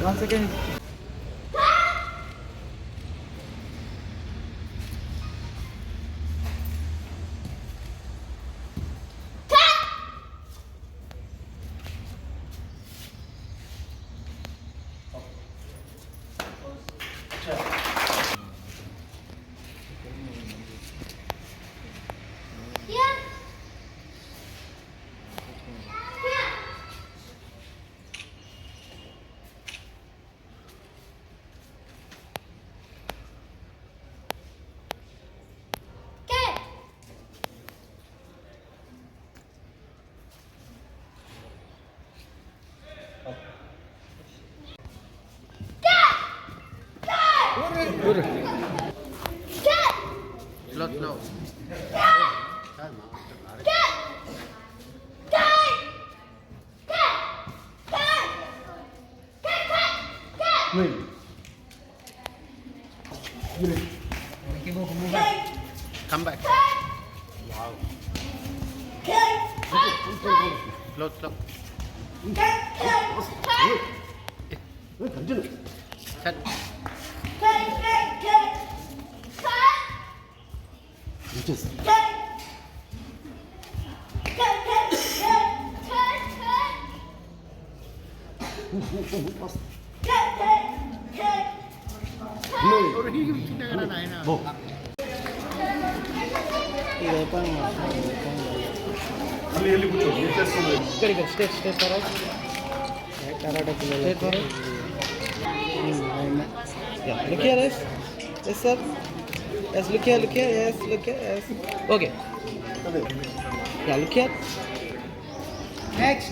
1 second. Slow. Come back. Wow. Slow. Set. Yeah, look here, yes. Yes, sir. Yes, look here. Yes, look here. Yes. Okay. Yeah, look here. Next.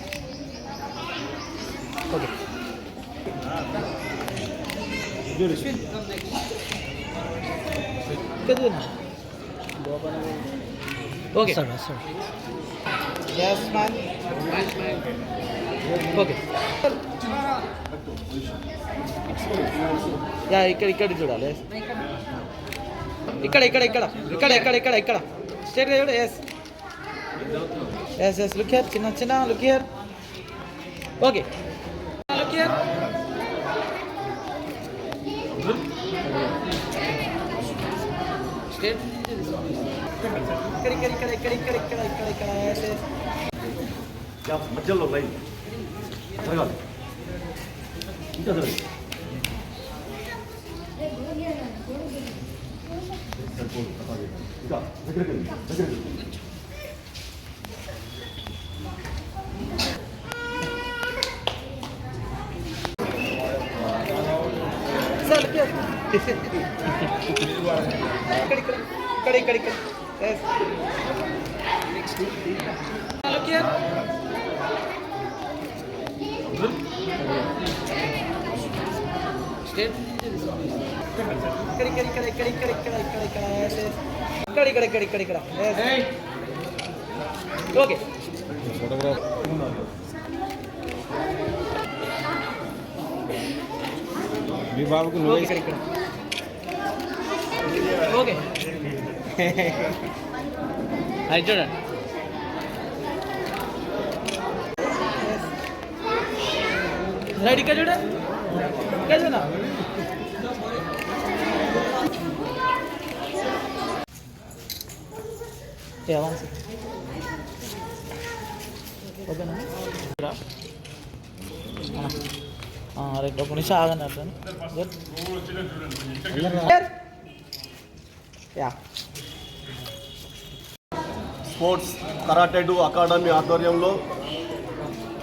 Okay. Good. Okay. Sir. Yes, man. Okay. Yeah ఇక్కడ చూడాలి ఇక్కడ straight గా చూడు yes look here చిన్న look here okay look here straight ఇక్కడ మధ్యలో line జరగాలి ఇంకా జరగాలి ఇంకా దగ్గరికి సార్ ఇక్కడ look here. Straight. ఇక్కడ. Okay. Photograph. మీ బాబుకు నువ్వు ఇక్కడ. ఓకే. అది చూడండి. రైట్ ఇక్కడ చూడ చూడనా ఓకేనా రైట్ ఒక నిమిషం ఆగండి అట్లా స్పోర్ట్స్ కరాటే డు అకాడమీ ఆధ్వర్యంలో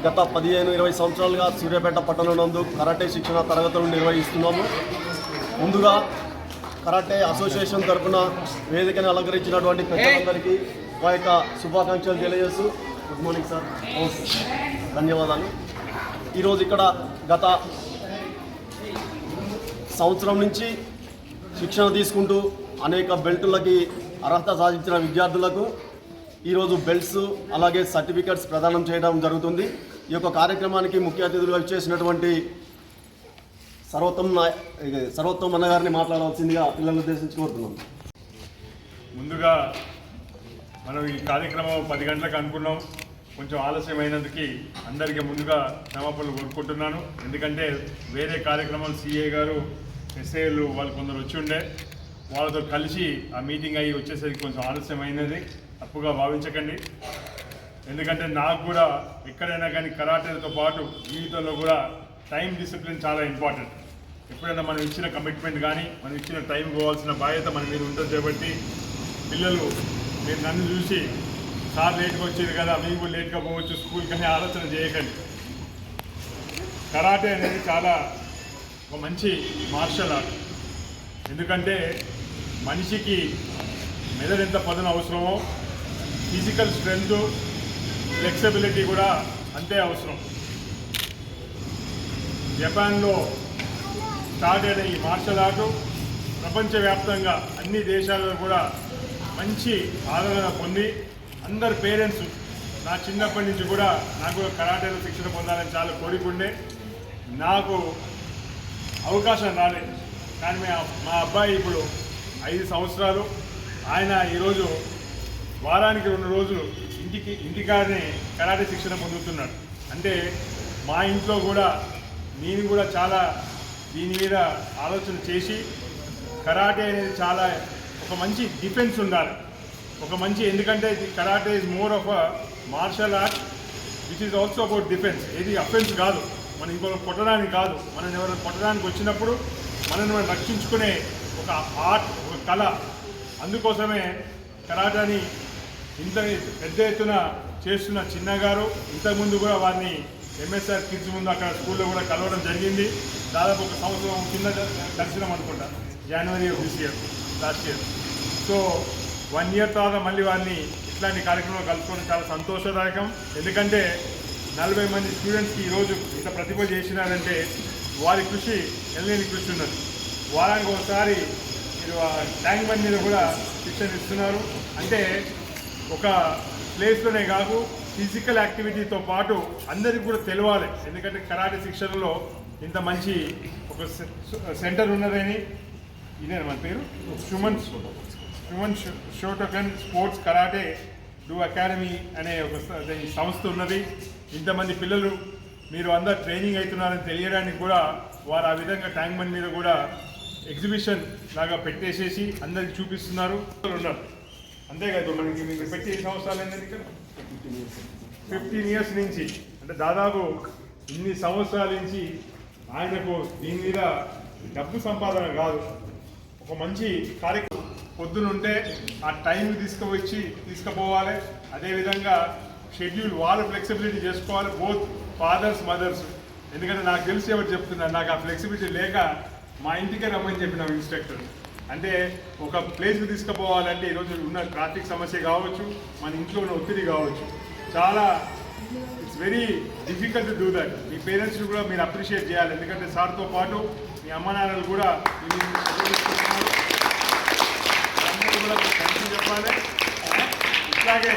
గత 15-20 సంవత్సరాలుగా సూర్యాపేట పట్టణం నందు కరాటే శిక్షణ తరగతులు నిర్వహిస్తున్నాము. ముందుగా కరాటే అసోసియేషన్ తరఫున వేదికను అలంకరించినటువంటి పెద్దలందరికీ మా యొక్క శుభాకాంక్షలు తెలియజేస్తూ గుడ్ మార్నింగ్ సార్, ధన్యవాదాలు. ఈరోజు ఇక్కడ గత సంవత్సరం నుంచి శిక్షణ తీసుకుంటూ అనేక బెల్టులకి అర్హత సాధించిన విద్యార్థులకు ఈరోజు బెల్ట్స్ అలాగే సర్టిఫికెట్స్ ప్రదానం చేయడం జరుగుతుంది. ఈ యొక్క కార్యక్రమానికి ముఖ్య అతిథులుగా ఇచ్చేసినటువంటి సర్వోత్తమ్ అన్న గారిని మాట్లాడవలసిందిగా పిల్లలను ఉద్దేశించి కోరుతున్నాం. ముందుగా మనం ఈ కార్యక్రమం 10 గంటలకు అనుకున్నాం. కొంచెం ఆలస్యమైనందుకు అందరికీ ముందుగా క్షమాపణలు కోరుకుంటున్నాను. ఎందుకంటే వేరే కార్యక్రమాలు సిఏ గారు ఎస్ఐలు వాళ్ళు కొందరు వచ్చి ఉండే వాళ్ళతో కలిసి ఆ మీటింగ్ అయ్యి వచ్చేసరికి కొంచెం ఆలస్యమైనది, తప్పుగా భావించకండి. ఎందుకంటే నాకు కూడా ఎక్కడైనా కానీ కరాటేతో పాటు జీవితంలో కూడా టైం డిసిప్లిన్ చాలా ఇంపార్టెంట్. ఎప్పుడైనా మనం ఇచ్చిన కమిట్మెంట్ కానీ మనం ఇచ్చిన టైం పోవాల్సిన బాధ్యత మన మీద ఉంటుంది కాబట్టి పిల్లలు మీరు నన్ను చూసి సార్ లేట్గా వచ్చేది కదా మీకు లేట్గా పోవచ్చు స్కూల్కి అని ఆలోచన చేయకండి. కరాటే అనేది చాలా ఒక మంచి మార్షల్ ఆర్ట్. ఎందుకంటే మనిషికి మెదడు ఎంత పదును అవసరమో ఫిజికల్ స్ట్రెంగ్త్ ఫ్లెక్సిబిలిటీ కూడా అంతే అవసరం. జపాన్లో స్టార్ట్ అయిన ఈ మార్షల్ ఆర్ట్ ప్రపంచవ్యాప్తంగా అన్ని దేశాలలో కూడా మంచి ఆదరణ పొంది అందరు పేరెంట్స్ నా చిన్నప్పటి నుంచి కూడా నాకు కరాటేలో శిక్షణ పొందాలని చాలా కోరికుండే, నాకు అవకాశం రాలేదు. కానీ మా అబ్బాయి ఇప్పుడు 5 సంవత్సరాలు, ఆయన ఈరోజు వారానికి 2 రోజులు ఇంటికాడనే కరాటే శిక్షణ పొందుతున్నాడు. అంటే మా ఇంట్లో కూడా నేను కూడా చాలా దీని మీద ఆలోచన చేసి కరాటే అనేది చాలా ఒక మంచి డిఫెన్స్ ఉండాలి, ఒక మంచి, ఎందుకంటే karate is more of a martial art which is also about defence. ఇది అఫెన్స్ కాదు, మనం ఇంకొక కొట్టడానికి కాదు, మనం ఎవరైనా కొట్టడానికి వచ్చినప్పుడు మనల్ని మనం రక్షించుకునే ఒక ఆర్ట్, ఒక కళ. అందుకోసమే కరాటాని ఇంత పెద్ద ఎత్తున చేస్తున్న చిన్న గారు ఇంతకుముందు కూడా వారిని ఎంఎస్ఆర్ కిడ్స్ ముందు అక్కడ స్కూల్లో కూడా కలవడం జరిగింది. దాదాపు ఒక సంవత్సరం కింద కలిసినాం అనుకుంటా, January this year, last year. So 1 year తర్వాత మళ్ళీ వారిని ఇట్లాంటి కార్యక్రమంలో కలుసుకోవడం చాలా సంతోషదాయకం. ఎందుకంటే 40 మంది స్టూడెంట్స్కి ఈరోజు ఇంత ప్రతిభ చేసినారంటే వారి కృషి ఎల్లేని కృషి ఉన్నది. వారానికి ఒకసారి మీరు ట్యాంక్ బండ్ మీద కూడా శిక్షణ ఇస్తున్నారు. అంటే ఒక ప్లేస్లోనే కాదు, ఫిజికల్ యాక్టివిటీతో పాటు అందరికీ కూడా తెలవాలి. ఎందుకంటే కరాటే శిక్షణలో ఇంత మంచి ఒక సెంటర్ ఉన్నదని, ఇదే మన పేరు Suman Shotokan sports karate do academy అనే ఒక సంస్థ ఉన్నది. ఇంతమంది పిల్లలు మీరు అందరు ట్రైనింగ్ అవుతున్నారని తెలియడానికి కూడా వారు ఆ విధంగా ట్యాంక్ బండ్ మీద కూడా ఎగ్జిబిషన్ లాగా పెట్టేసేసి అందరికి చూపిస్తున్నారు ఉన్నారు. అంతేకాదు మనకి మీకు పెట్టి 8 సంవత్సరాలు ఏంటంటే ఇక్కడ 15 ఇయర్స్ నుంచి, అంటే దాదాపు ఇన్ని సంవత్సరాల నుంచి ఆయనకు దీని మీద డబ్బు సంపాదన కాదు, ఒక మంచి కార్యక్రమం పొద్దునుంటే ఆ టైం తీసుకుపోవాలి. అదేవిధంగా షెడ్యూల్ వాళ్ళు ఫ్లెక్సిబిలిటీ చేసుకోవాలి, బోత్ ఫాదర్స్ మదర్స్. ఎందుకంటే నాకు తెలిసి ఎవరు చెప్తున్నారు, నాకు ఆ ఫ్లెక్సిబిలిటీ లేక మా ఇంటికే రమ్మని చెప్పిన ఇన్స్ట్రక్టర్. అంటే ఒక ప్లేస్కి తీసుకుపోవాలంటే ఈరోజు ఉన్న ట్రాఫిక్ సమస్య కావచ్చు, మన ఇంట్లో ఉన్న ఒత్తిడి కావచ్చు, చాలా it's very difficult to do that. మీ పేరెంట్స్ని కూడా మీరు అప్రిషియేట్ చేయాలి. ఎందుకంటే సార్తో పాటు మీ అమ్మ నాన్నలు కూడా చెప్పాలి. ఇట్లాగే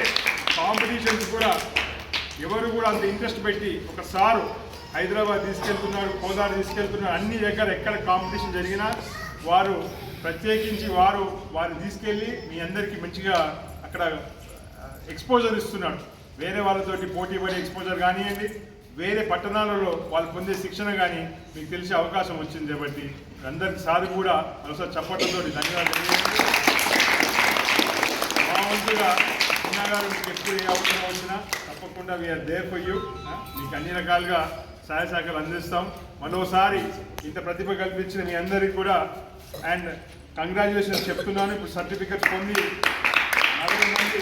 కాంపిటీషన్స్ కూడా ఎవరు కూడా అంత ఇంట్రెస్ట్ పెట్టి, ఒక సారు హైదరాబాద్ తీసుకెళ్తున్నారు, కోదాడు తీసుకెళ్తున్నారు, అన్ని దగ్గర ఎక్కడ కాంపిటీషన్ జరిగినా వారు ప్రత్యేకించి వారిని తీసుకెళ్ళి మీ అందరికీ మంచిగా అక్కడ ఎక్స్పోజర్ ఇస్తున్నాడు. వేరే వాళ్ళతోటి పోటీ పడే ఎక్స్పోజర్ కానివ్వండి, వేరే పట్టణాలలో వాళ్ళు పొందే శిక్షణ కానీ మీకు తెలిసే అవకాశం వచ్చింది. కాబట్టి అందరికి సార్ కూడా ఒకసారి చప్పట్లతో ధన్యవాదాలు. మా వంతుగా చిన్నగారు మీకు ఎప్పుడు ఏ అవసరం వచ్చినా తప్పకుండా వీఆర్ దేర్ ఫర్ యూ. మీకు అన్ని రకాలుగా సహాయ సహకారాలు అందిస్తాం. మరోసారి ఇంత ప్రతిభ కల్పించిన మీ అందరికీ కూడా అండ్ కంగ్రాచులేషన్స్ చెప్తున్నాను. ఇప్పుడు సర్టిఫికెట్స్ పొంది 40 మంది